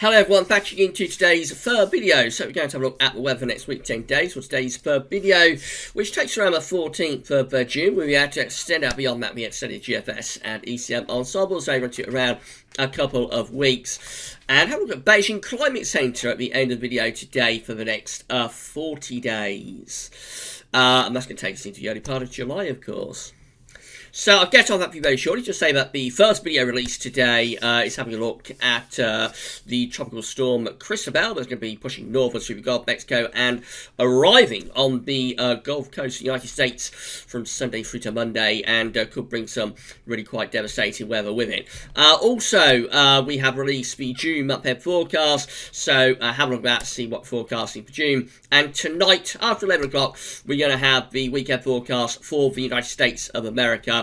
Hello everyone, back into today's third video. So we're going to have a look at the weather for next week, 10 days for today's third video, which takes around the 14th of June. We had to extend out beyond that. We extended GFS and ECM ensembles over to around a couple of weeks. And have a look at Beijing Climate Centre at the end of the video today for the next 40 days. And that's going to take us into the early part of July, of course. So I'll get on that very shortly. Just say that the first video released today is having a look at the tropical storm Cristobal that's going to be pushing northwards through the Gulf of Mexico and arriving on the Gulf Coast of the United States from Sunday through to Monday, and could bring some really quite devastating weather with it. Also, we have released the June month-ahead forecast, so have a look at that, see what forecasting for June. And tonight, after 11 o'clock, we're going to have the weekend forecast for the United States of America.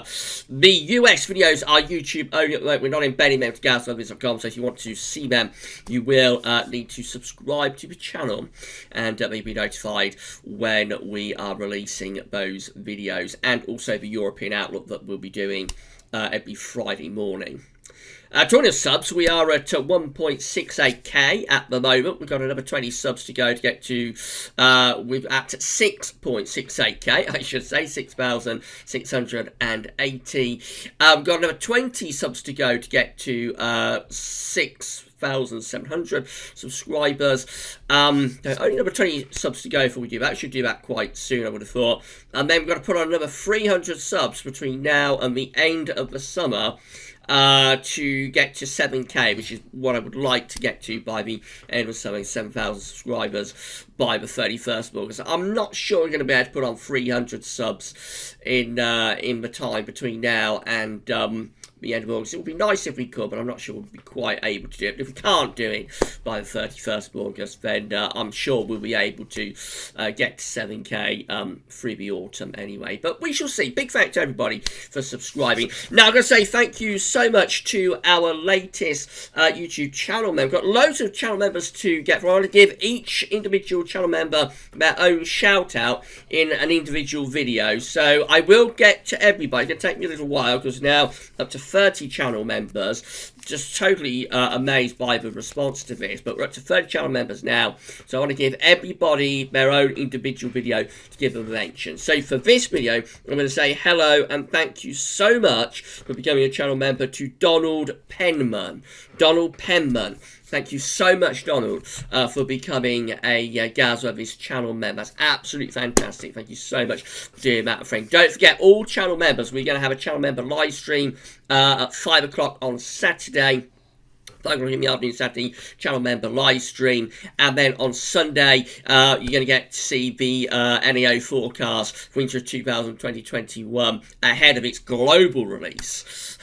The US videos are YouTube only at the moment. We're not embedding them to gasweathers.com, so if you want to see them, you will need to subscribe to the channel, and you'll be notified when we are releasing those videos, and also the European outlook that we'll be doing every Friday morning. Join us subs, we are at 1.68k at the moment. We've got another 20 subs to go to get to, we're at 6.68k, I should say, 6,680. We've got another 20 subs to go to get to 6,700 subscribers. Only another 20 subs to go before we do that. Should do that quite soon, I would have thought. And then we've got to put on another 300 subs between now and the end of the summer to get to 7k, which is what I would like to get to by the end of summer, 7,000 subscribers by the 31st of August. I'm not sure we're going to be able to put on 300 subs in the time between now and the end of August. It would be nice if we could, but I'm not sure we'll be quite able to do it. If we can't do it by the 31st of August, then I'm sure we'll be able to get to 7k through the autumn anyway. But we shall see. Big thanks to everybody for subscribing. Now, I'm going to say thank you so much to our latest YouTube channel member. We've got loads of channel members to get from. I want to give each individual channel member their own shout out in an individual video. So I will get to everybody. It's going to take me a little while because now up to 30 channel members. Just totally amazed by the response to this, but we're up to 30 channel members now, so I want to give everybody their own individual video to give them a mention. So for this video, I'm going to say hello and thank you so much for becoming a channel member to Donald Penman. Donald Penman. Thank you so much, Donald, for becoming a Gasweathers channel member. That's absolutely fantastic. Thank you so much for doing that, friend. Don't forget, all channel members, we're going to have a channel member live stream at 5 o'clock on Saturday. 5 o'clock in the afternoon Saturday, channel member live stream, and then on Sunday you're going to get to see the NAO forecast winter of 2020-21 ahead of its global release.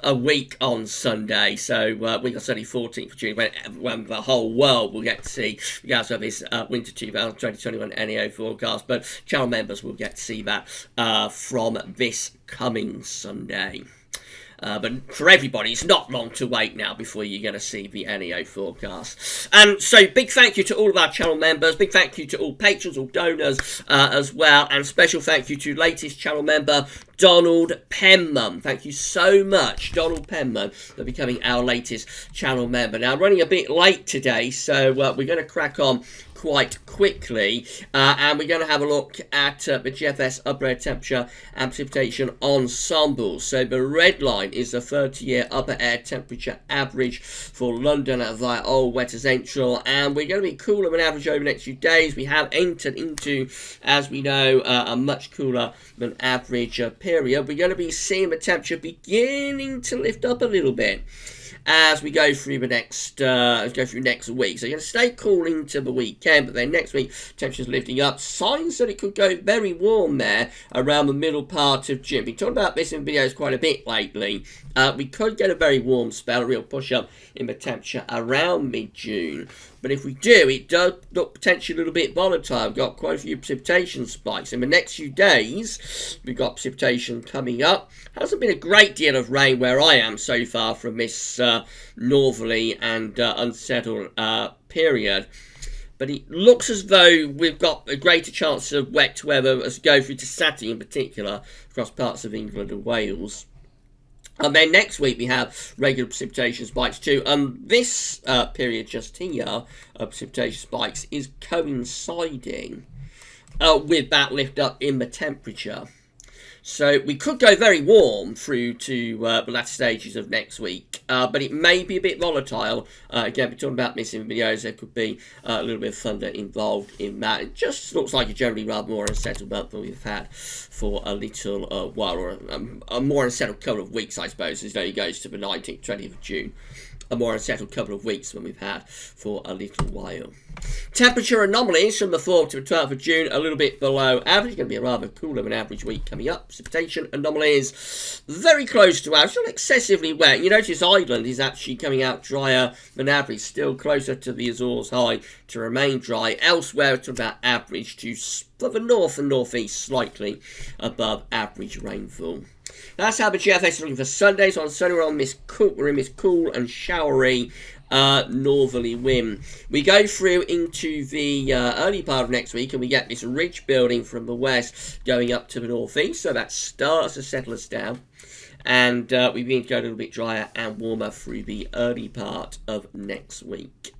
A week on Sunday, so week on Sunday 14th of June, when the whole world will get to see the Azores winter 2020-21 NAO forecast, but channel members will get to see that from this coming Sunday. But for everybody, it's not long to wait now before you're going to see the NAO forecast. And so big thank you to all of our channel members, big thank you to all patrons, all donors as well, and special thank you to latest channel member Donald Penman. Thank you so much, Donald Penman, for becoming our latest channel member. Now, I'm running a bit late today, so we're going to crack on quite quickly, and we're going to have a look at the GFS upper air temperature and precipitation ensemble. So the red line is the 30-year upper air temperature average for London via Old Wetter Central, and we're going to be cooler than average over the next few days. We have entered into, as we know, a much cooler than average period. We're going to be seeing the temperature beginning to lift up a little bit as we go through the next next week. So you're going to stay cool into the weekend, but then next week temperatures lifting up. Signs that it could go very warm there around the middle part of June. We've talked about this in videos quite a bit lately. We could get a very warm spell, a real push up in the temperature around mid-June. But if we do, it does look potentially a little bit volatile. We've got quite a few precipitation spikes. In the next few days, we've got precipitation coming up. Hasn't been a great deal of rain where I am so far from this northerly and unsettled period. But it looks as though we've got a greater chance of wet weather as we go through to Saturday in particular, across parts of England and Wales. And then next week we have regular precipitation spikes too. This period just here of precipitation spikes is coinciding with that lift up in the temperature. So we could go very warm through to the latter stages of next week, but it may be a bit volatile. Again, we're talking about missing videos. There could be a little bit of thunder involved in that. It just looks like a generally rather more unsettled month than we've had for a little while, or a more unsettled couple of weeks, I suppose, as though it goes to the 19th, 20th of June. A more unsettled couple of weeks than we've had for a little while. Temperature anomalies from the 4th to the 12th of June, a little bit below average. Going to be a rather cooler than average week coming up. Precipitation anomalies very close to average, not excessively wet. You notice Ireland is actually coming out drier than average, still closer to the Azores High to remain dry. Elsewhere, it's about average to for the north and northeast, slightly above average rainfall. That's how the GFS is looking for Sunday. So on Sunday we're in this cool and showery northerly wind. We go through into the early part of next week and we get this ridge building from the west going up to the northeast. So that starts to settle us down. And we begin to go a little bit drier and warmer through the early part of next week.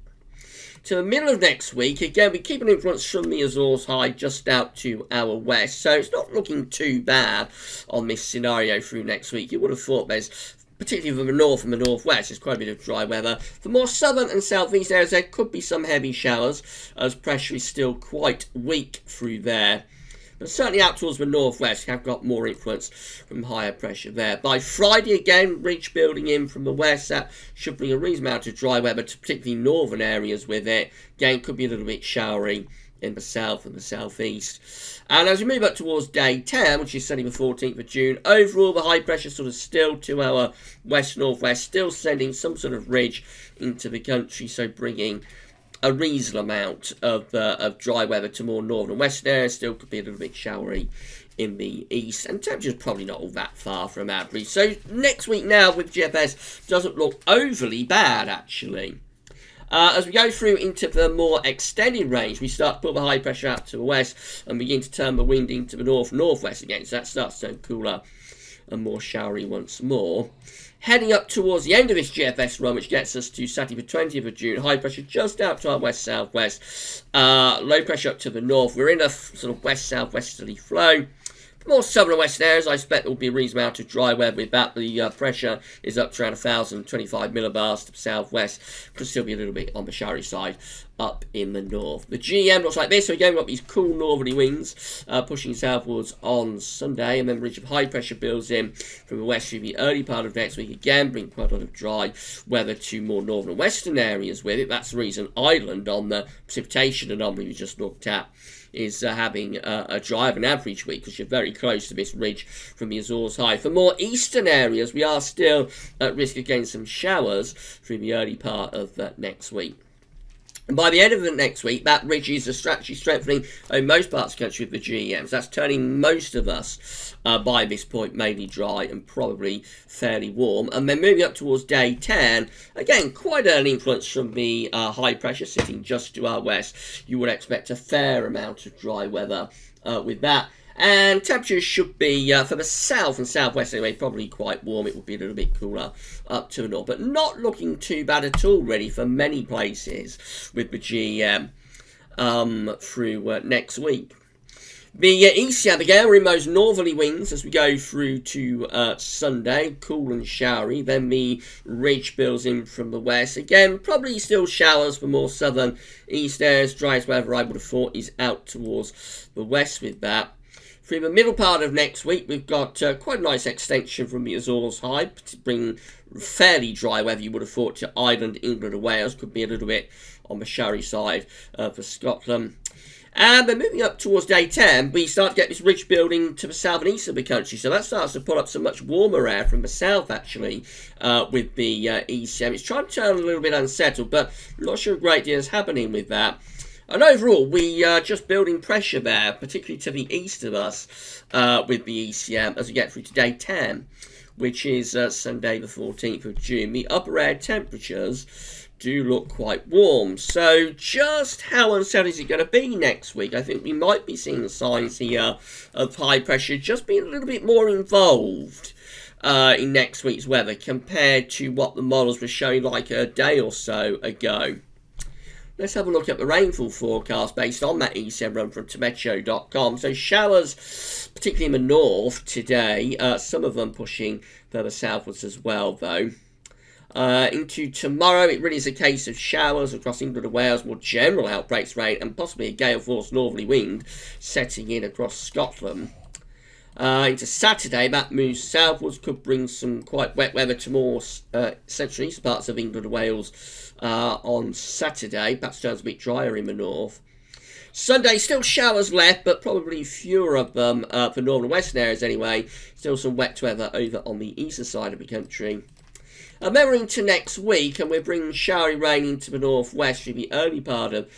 To the middle of next week, again, we keep an influence from the Azores High just out to our west, so it's not looking too bad on this scenario through next week. You would have thought there's, particularly from the north and the northwest, there's quite a bit of dry weather. For more southern and southeast areas, there could be some heavy showers, as pressure is still quite weak through there. But certainly out towards the northwest, we have got more influence from higher pressure there. By Friday, again, ridge building in from the west. That should bring a reasonable amount of dry weather to particularly northern areas with it. Again, could be a little bit showery in the south and the southeast. And as we move up towards day 10, which is Sunday the 14th of June, overall the high pressure sort of still to our west-northwest, still sending some sort of ridge into the country, so bringing a reasonable amount of dry weather to more northern and western areas. Still could be a little bit showery in the east, and temperature's probably not all that far from average. So next week now with GFS doesn't look overly bad, actually. As we go through into the more extended range, we start to put the high pressure out to the west and begin to turn the wind into the north-northwest again, so that starts to turn cooler and more showery once more. Heading up towards the end of this GFS run, which gets us to Saturday the 20th of June, high pressure just out to our west-southwest, low pressure up to the north. We're in a sort of west-southwesterly flow. For more southern and western areas, I expect there will be a reasonable amount of dry weather. With that, the pressure is up to around 1,025 millibars to the southwest. Could still be a little bit on the showery side up in the north. The GM looks like this. So again, we've got these cool northerly winds pushing southwards on Sunday, and then the ridge of high pressure builds in from the west through the early part of next week. Again, bring quite a lot of dry weather to more northern and western areas with it. That's the reason Ireland, on the precipitation anomaly we just looked at, is having a drier than average week, because you're very close to this ridge from the Azores High. For more eastern areas, we are still at risk against some showers through the early part of next week. And by the end of the next week, that ridge is actually strengthening in most parts of the country with the GEMs. That's turning most of us, by this point, mainly dry and probably fairly warm. And then moving up towards day 10, again, quite an influence from the high pressure sitting just to our west. You would expect a fair amount of dry weather with that. And temperatures should be, for the south and southwest anyway, probably quite warm. It will be a little bit cooler up to the north, but not looking too bad at all, really, for many places with the GEM through next week. The ECM, again, we're in those northerly winds as we go through to Sunday, cool and showery. Then the ridge builds in from the west. Again, probably still showers for more southern east areas. Driest weather, I would have thought, is out towards the west with that. Through the middle part of next week, we've got quite a nice extension from the Azores High to bring fairly dry weather, you would have thought, to Ireland, England and Wales. Could be a little bit on the showery side for Scotland. And then moving up towards day 10, we start to get this ridge building to the south and east of the country. So that starts to pull up some much warmer air from the south, actually, with the ECM. It's trying to turn a little bit unsettled, but I'm not sure a great deal is happening with that. And overall, we are just building pressure there, particularly to the east of us with the ECM as we get through to day 10, which is Sunday the 14th of June. The upper air temperatures do look quite warm. So just how unsettled is it going to be next week? I think we might be seeing signs here of high pressure just being a little bit more involved. in next week's weather compared to what the models were showing like a day or so ago. Let's have a look at the rainfall forecast based on that ECM run from Meteo.com. So showers, particularly in the north today, some of them pushing further southwards as well though. Into tomorrow, it really is a case of showers across England and Wales, more general outbreaks rain, and possibly a gale force northerly wind setting in across Scotland. Into Saturday, that moves southwards, could bring some quite wet weather to more central east parts of England and Wales on Saturday. Perhaps turns a bit drier in the north. Sunday, still showers left, but probably fewer of them for northern and western areas anyway. Still some wet weather over on the eastern side of the country. Then we're into next week, and we're bringing showery rain into the northwest through the early part of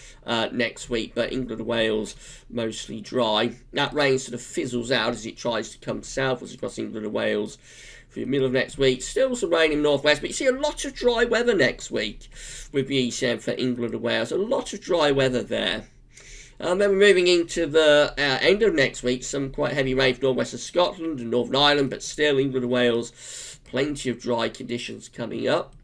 next week, but England and Wales mostly dry. That rain sort of fizzles out as it tries to come southwards across England and Wales through the middle of next week. Still some rain in the northwest, but you see a lot of dry weather next week with the ECM for England and Wales. A lot of dry weather there. Then we're moving into the end of next week. Some quite heavy rain for northwest of Scotland and Northern Ireland, but still England and Wales, plenty of dry conditions coming up.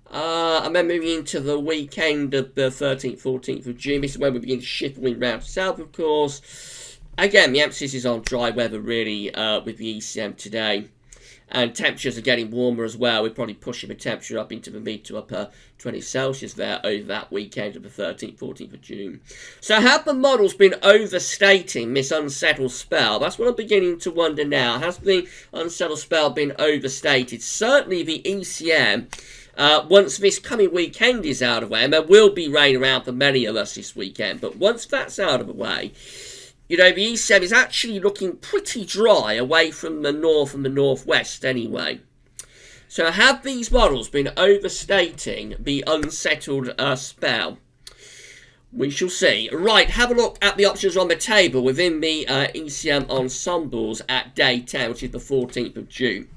And then moving into the weekend of the 13th, 14th of June. This is when we begin to shift wind round south, of course. Again, the emphasis is on dry weather, really, with the ECM today. And temperatures are getting warmer as well. We're probably pushing the temperature up into the mid to upper 20 Celsius there over that weekend of the 13th, 14th of June. So have the models been overstating this unsettled spell? That's what I'm beginning to wonder now. Has the unsettled spell been overstated? Certainly the ECM, once this coming weekend is out of the way, and there will be rain around for many of us this weekend, but once that's out of the way, you know, the ECM is actually looking pretty dry away from the north and the northwest anyway. So have these models been overstating the unsettled spell? We shall see. Right, have a look at the options on the table within the ECM ensembles at day 10, which is the 14th of June.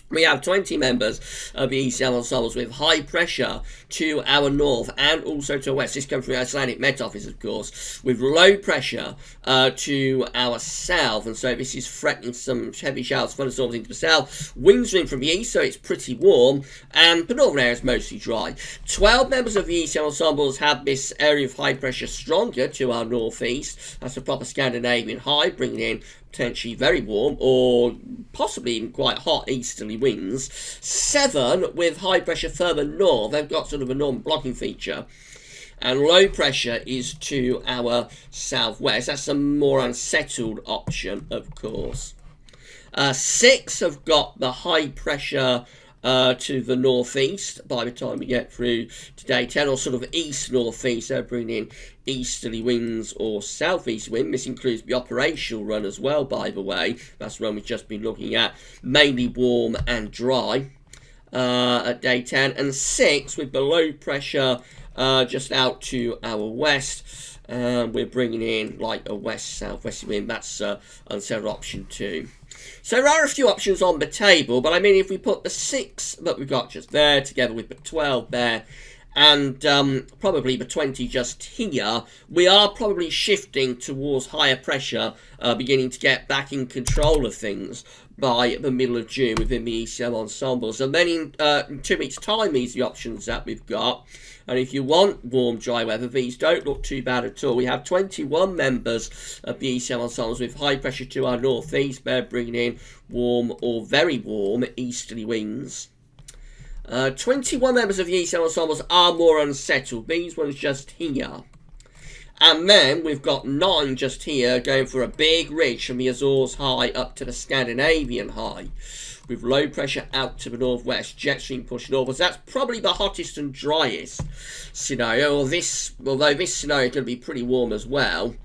We have 20 members of the ECM ensembles with high pressure to our north and also to our west. This comes from the Icelandic Met Office, of course, with low pressure to our south. And so this is threatening some heavy showers, thunderstorms into the south. Winds are in from the east, so it's pretty warm. And the northern area is mostly dry. 12 members of the ECM ensembles have this area of high pressure stronger to our northeast. That's a proper Scandinavian high, bringing in potentially very warm or possibly even quite hot easterly winds. 7 with high pressure further north. They've got sort of a northern blocking feature. And low pressure is to our southwest. That's a more unsettled option, of course. 6 have got the high pressure to the northeast by the time we get through to day 10, or sort of east-northeast. They're bringing in easterly winds or southeast wind. This includes the operational run as well, by the way. That's the one we've just been looking at. Mainly warm and dry at day 10. And 6 with the low pressure just out to our west. We're bringing in like a west-southwest wind. That's unsettled option 2. So there are a few options on the table, but I mean, if we put the 6 that we've got just there together with the 12 there, and probably the 20 just here, we are probably shifting towards higher pressure, beginning to get back in control of things by the middle of June within the ECM ensembles. And then in 2 weeks' time, these are the options that we've got. And if you want warm, dry weather, these don't look too bad at all. We have 21 members of the ECM ensembles with high pressure to our northeast. They're bringing in warm or very warm easterly winds. 21 members of the ECM ensembles are more unsettled. These ones just here. And then we've got 9 just here going for a big ridge from the Azores High up to the Scandinavian High, with low pressure out to the northwest, jet stream push northwards. That's probably the hottest and driest scenario. Although this scenario is going to be pretty warm as well.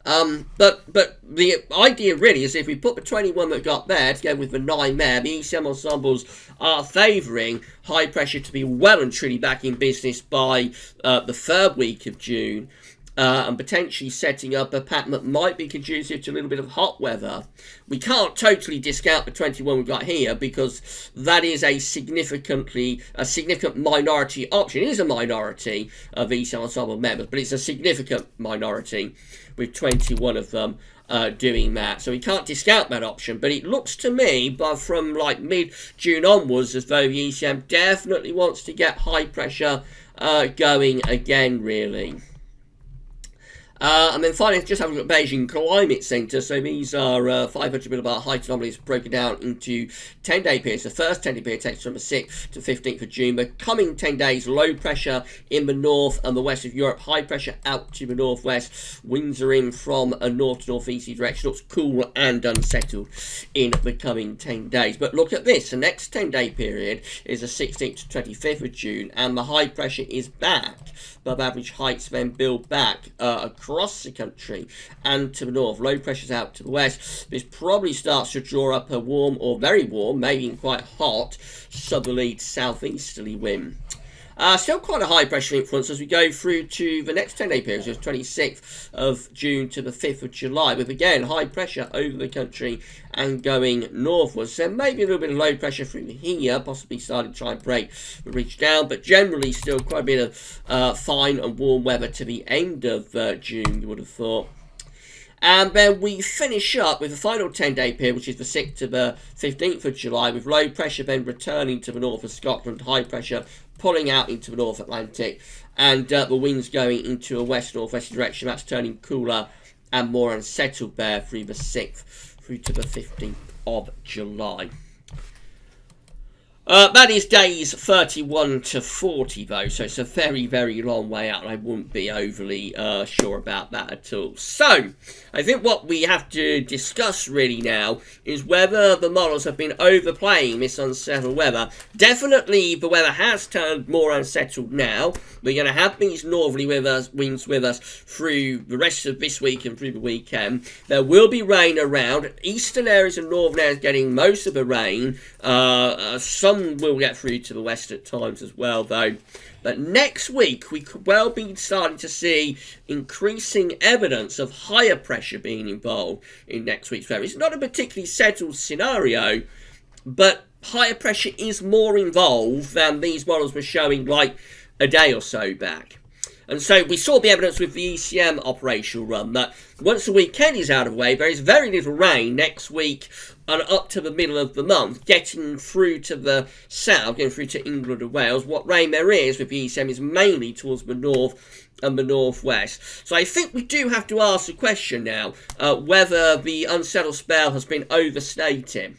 But the idea really is if we put the 21 that got there together with the 9 there, the ECM ensembles are favouring high pressure to be well and truly back in business by the 3rd week of June. And potentially setting up a pattern that might be conducive to a little bit of hot weather. We can't totally discount the 21 we've got here because that is a significant minority option. It is a minority of ECM ensemble members, but it's a significant minority with 21 of them doing that. So we can't discount that option, but it looks to me, but from like mid-June onwards, as though the ECM definitely wants to get high pressure going again, really. And then finally, just having a look at Beijing Climate Centre. So these are 500 millibar height anomalies broken down into 10-day periods. The first 10-day period takes from the 6th to 15th of June. The coming 10 days, low pressure in the north and the west of Europe, high pressure out to the northwest. Winds are in from a north to northeasterly direction. Looks cool and unsettled in the coming 10 days. But look at this. The next 10-day period is the 16th to 25th of June, and the high pressure is back. Above average heights then build back across the country and to the north. Low pressure's out to the west. This probably starts to draw up a warm or very warm, maybe quite hot, southerly to southeasterly wind. Still quite a high pressure influence as we go through to the next 10-day period, so 26th of June to the 5th of July, with again high pressure over the country and going northwards. So maybe a little bit of low pressure through here, possibly starting to try and break the ridge down, but generally still quite a bit of fine and warm weather to the end of June, you would have thought. And then we finish up with the final 10-day period, which is the 6th to the 15th of July, with low pressure then returning to the north of Scotland, high pressure pulling out into the North Atlantic, and the winds going into a west-northwest direction. That's turning cooler and more unsettled there through the 6th through to the 15th of July. That is days 31 to 40 though, so it's a very, very long way out, and I wouldn't be overly sure about that at all. So, I think what we have to discuss really now is whether the models have been overplaying this unsettled weather. Definitely the weather has turned more unsettled now. We're going to have these northerly winds with us through the rest of this week and through the weekend. There will be rain around. Eastern areas and northern areas getting most of the rain. Some will get through to the west at times as well, though. But next week, we could well be starting to see increasing evidence of higher pressure being involved in next week's weather. It's not a particularly settled scenario, but higher pressure is more involved than these models were showing like a day or so back. And so we saw the evidence with the ECM operational run that once the weekend is out of the way, there is very little rain next week and up to the middle of the month, getting through to the south, getting through to England and Wales. What rain there is with the ECM is mainly towards the north and the northwest. So I think we do have to ask the question now whether the unsettled spell has been overstated.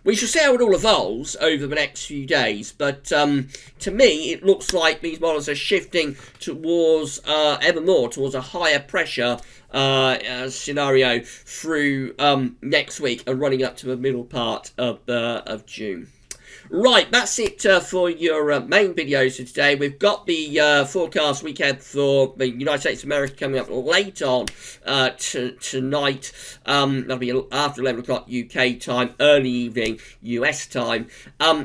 We shall see how it all evolves over the next few days, but to me, it looks like these models are shifting towards, ever more, towards a higher pressure scenario through next week and running up to the middle part of June. Right, that's it for your main videos for today. We've got the forecast weekend for the United States of America coming up late on tonight. That'll be after 11 o'clock UK time, early evening US time.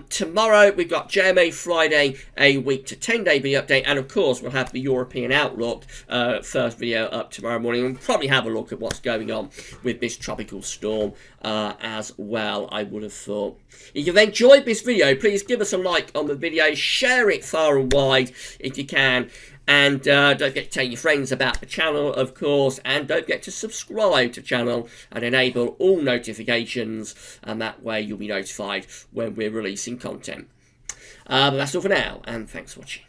Tomorrow we've got JMA Friday, a week to 10-day video update, and of course we'll have the European Outlook first video up tomorrow morning. We'll probably have a look at what's going on with this tropical storm as well, I would have thought. If you've enjoyed this video, please give us a like on the video, share it far and wide if you can, and don't forget to tell your friends about the channel, of course, and don't forget to subscribe to the channel and enable all notifications, and that way you'll be notified when we're releasing content. But that's all for now, and thanks for watching.